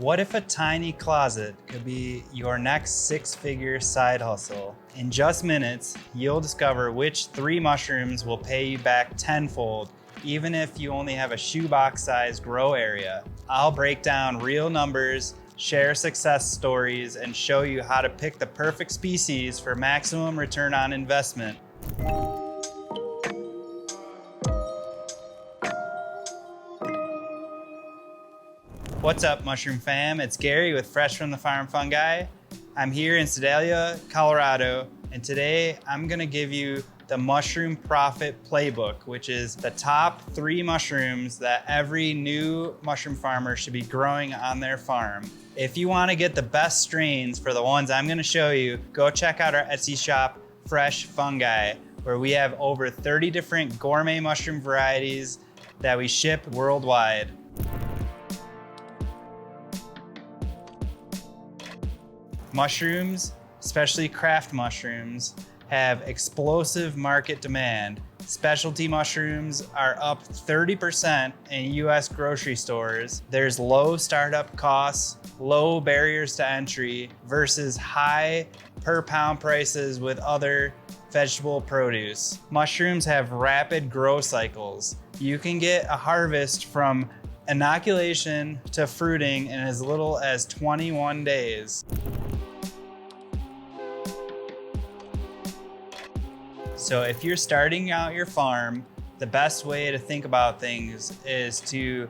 What if a tiny closet could be your next six-figure side hustle? In just minutes, you'll discover which 3 mushrooms will pay you back tenfold, even if you only have a shoebox-sized grow area. I'll break down real numbers, share success stories, and show you how to pick the perfect species for maximum return on investment. What's up, mushroom fam? It's Gary with Fresh from the Farm Fungi. I'm here in Sedalia, Colorado, and today I'm gonna give you the Mushroom Profit Playbook, which is the top 3 mushrooms that every new mushroom farmer should be growing on their farm. If you wanna get the best strains for the ones I'm gonna show you, go check out our Etsy shop, Fresh Fungi, where we have over 30 different gourmet mushroom varieties that we ship worldwide. Mushrooms, especially craft mushrooms, have explosive market demand. Specialty mushrooms are up 30% in US grocery stores. There's low startup costs, low barriers to entry versus high per pound prices with other vegetable produce. Mushrooms have rapid growth cycles. You can get a harvest from inoculation to fruiting in as little as 21 days. So if you're starting out your farm, the best way to think about things is to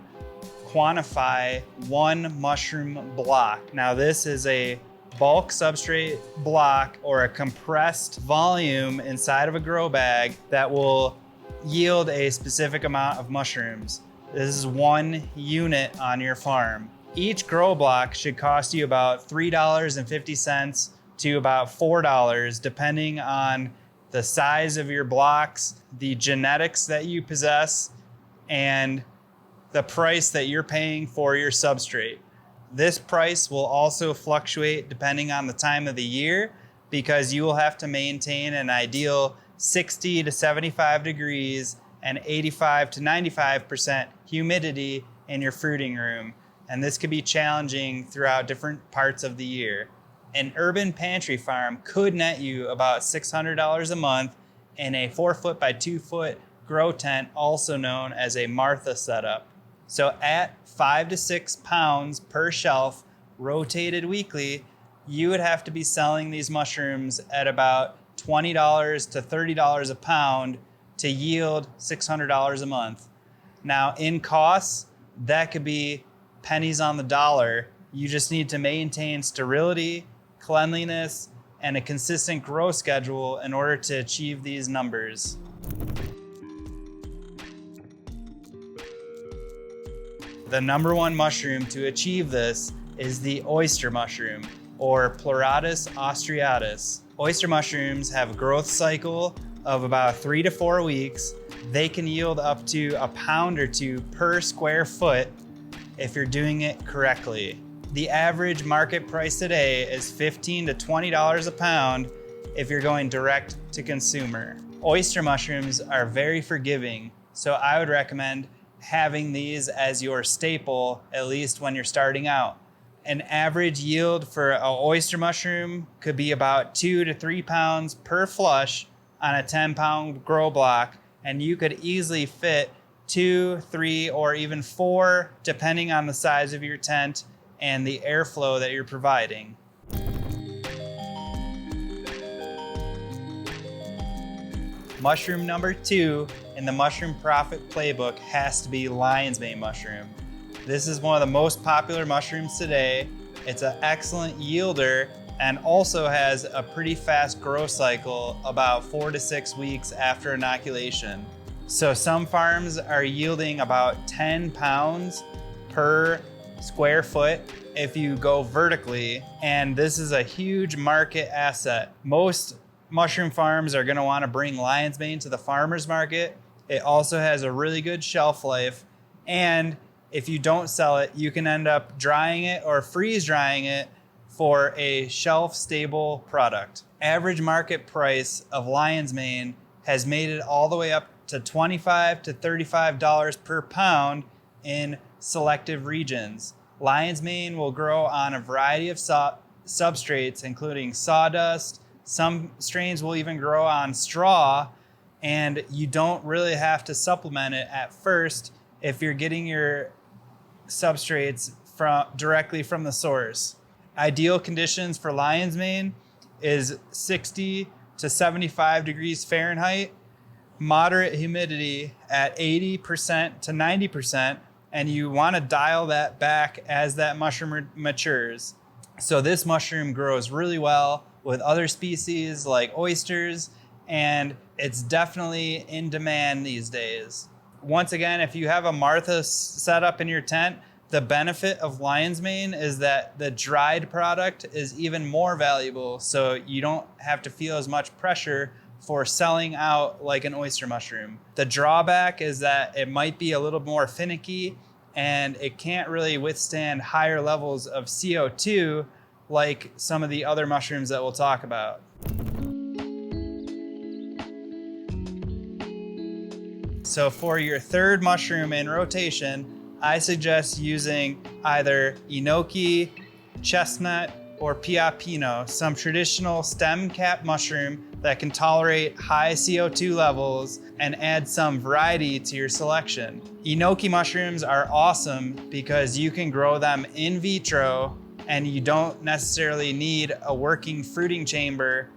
quantify 1 mushroom block. Now this is a bulk substrate block or a compressed volume inside of a grow bag that will yield a specific amount of mushrooms. This is 1 unit on your farm. Each grow block should cost you about $3.50 to about $4, depending on the size of your blocks, the genetics that you possess, and the price that you're paying for your substrate. This price will also fluctuate depending on the time of the year because you will have to maintain an ideal 60 to 75 degrees and 85 to 95% humidity in your fruiting room. And this could be challenging throughout different parts of the year. An urban pantry farm could net you about $600 a month in a 4-foot by 2-foot grow tent, also known as a Martha setup. So at 5 to 6 pounds per shelf, rotated weekly, you would have to be selling these mushrooms at about $20 to $30 a pound to yield $600 a month. Now in costs, that could be pennies on the dollar. You just need to maintain sterility, cleanliness, and a consistent grow schedule in order to achieve these numbers. The number 1 mushroom to achieve this is the oyster mushroom, or Pleurotus austriatus. Oyster mushrooms have a growth cycle of about 3 to 4 weeks. They can yield up to a pound or 2 per square foot if you're doing it correctly. The average market price today is $15 to $20 a pound if you're going direct to consumer. Oyster mushrooms are very forgiving, so I would recommend having these as your staple, at least when you're starting out. An average yield for an oyster mushroom could be about 2 to 3 pounds per flush on a 10-pound grow block, and you could easily fit 2, 3, or even 4, depending on the size of your tent and the airflow that you're providing. Mushroom number 2 in the Mushroom Profit Playbook has to be lion's mane mushroom. This is one of the most popular mushrooms today. It's an excellent yielder and also has a pretty fast growth cycle, about 4 to 6 weeks after inoculation. So some farms are yielding about 10 pounds per square foot if you go vertically, and this is a huge market asset. Most mushroom farms are going to want to bring lion's mane to the farmer's market. It also has a really good shelf life, and if you don't sell it, you can end up drying it or freeze drying it for a shelf stable product. Average market price of lion's mane has made it all the way up to $25 to $35 per pound in selective regions. Lion's mane will grow on a variety of substrates, including sawdust. Some strains will even grow on straw, and you don't really have to supplement it at first if you're getting your substrates directly from the source. Ideal conditions for lion's mane is 60 to 75 degrees Fahrenheit, moderate humidity at 80% to 90%, and you want to dial that back as that mushroom matures. So this mushroom grows really well with other species like oysters, and it's definitely in demand these days. Once again, if you have a Martha setup in your tent, the benefit of lion's mane is that the dried product is even more valuable, so you don't have to feel as much pressure for selling out like an oyster mushroom. The drawback is that it might be a little more finicky and it can't really withstand higher levels of CO2 like some of the other mushrooms that we'll talk about. So for your third mushroom in rotation, I suggest using either enoki, chestnut, or piapino, some traditional stem cap mushroom that can tolerate high CO2 levels and add some variety to your selection. Enoki mushrooms are awesome because you can grow them in vitro and you don't necessarily need a working fruiting chamber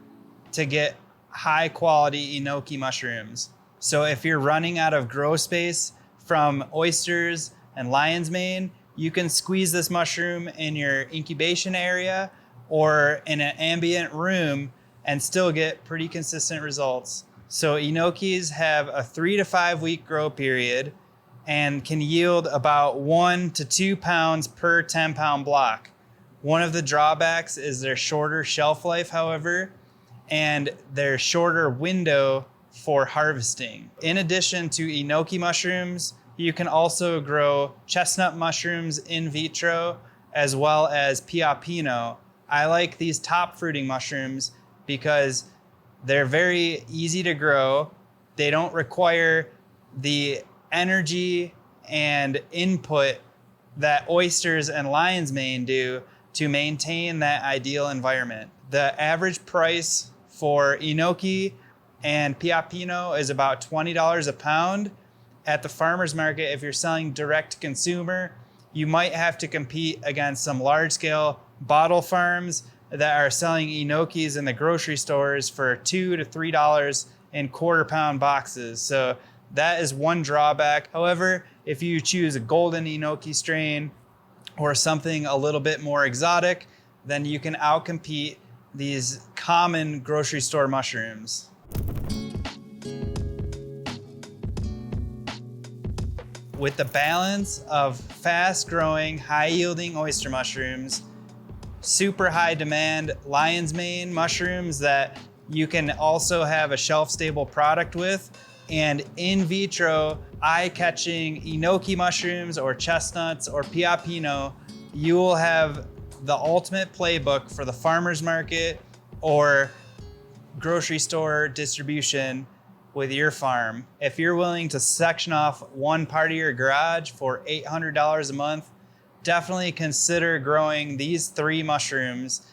to get high quality enoki mushrooms. So if you're running out of grow space from oysters and lion's mane, you can squeeze this mushroom in your incubation area or in an ambient room and still get pretty consistent results. So enokis have a 3 to 5 week grow period and can yield about 1 to 2 pounds per 10 pound block. One of the drawbacks is their shorter shelf life, however, and their shorter window for harvesting. In addition to enoki mushrooms, you can also grow chestnut mushrooms in vitro as well as piapino. I like these top fruiting mushrooms because they're very easy to grow. They don't require the energy and input that oysters and lion's mane do to maintain that ideal environment. The average price for enoki and piapino is about $20 a pound. At the farmer's market, if you're selling direct to consumer, you might have to compete against some large scale bottle farms that are selling enokis in the grocery stores for $2 to $3 in quarter pound boxes. So that is one drawback. However, if you choose a golden enoki strain or something a little bit more exotic, then you can outcompete these common grocery store mushrooms. With the balance of fast-growing, high-yielding oyster mushrooms, super high demand lion's mane mushrooms that you can also have a shelf-stable product with, and in vitro, eye-catching enoki mushrooms or chestnuts or piapino, you will have the ultimate playbook for the farmer's market or grocery store distribution with your farm. If you're willing to section off one part of your garage for $800 a month, definitely consider growing these 3 mushrooms.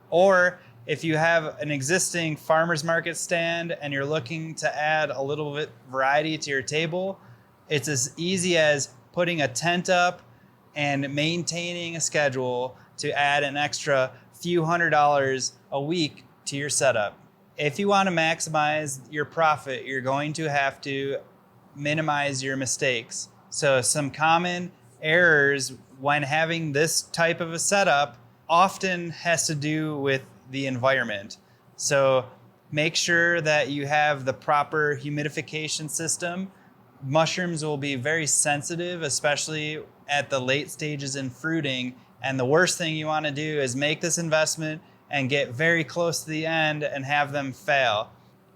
Or if you have an existing farmer's market stand and you're looking to add a little bit variety to your table, it's as easy as putting a tent up and maintaining a schedule to add an extra few $100s a week to your setup. If you want to maximize your profit, you're going to have to minimize your mistakes. So some common errors when having this type of a setup often has to do with the environment. So make sure that you have the proper humidification system. Mushrooms will be very sensitive, especially at the late stages in fruiting. And the worst thing you want to do is make this investment and get very close to the end and have them fail.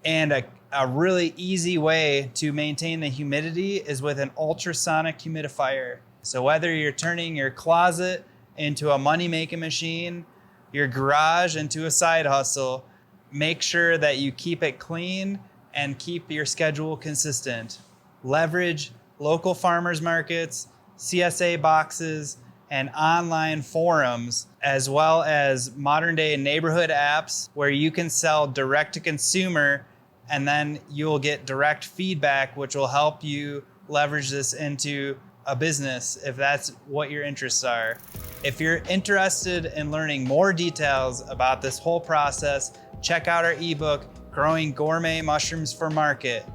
And a really easy way to maintain the humidity is with an ultrasonic humidifier. So whether you're turning your closet into a money-making machine, your garage into a side hustle, make sure that you keep it clean and keep your schedule consistent. Leverage local farmers markets, CSA boxes, and online forums, as well as modern day neighborhood apps where you can sell direct to consumer, and then you will get direct feedback, which will help you leverage this into a business if that's what your interests are. If you're interested in learning more details about this whole process, check out our ebook, Growing Gourmet Mushrooms for Market.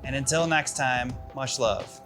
And until next time, much love.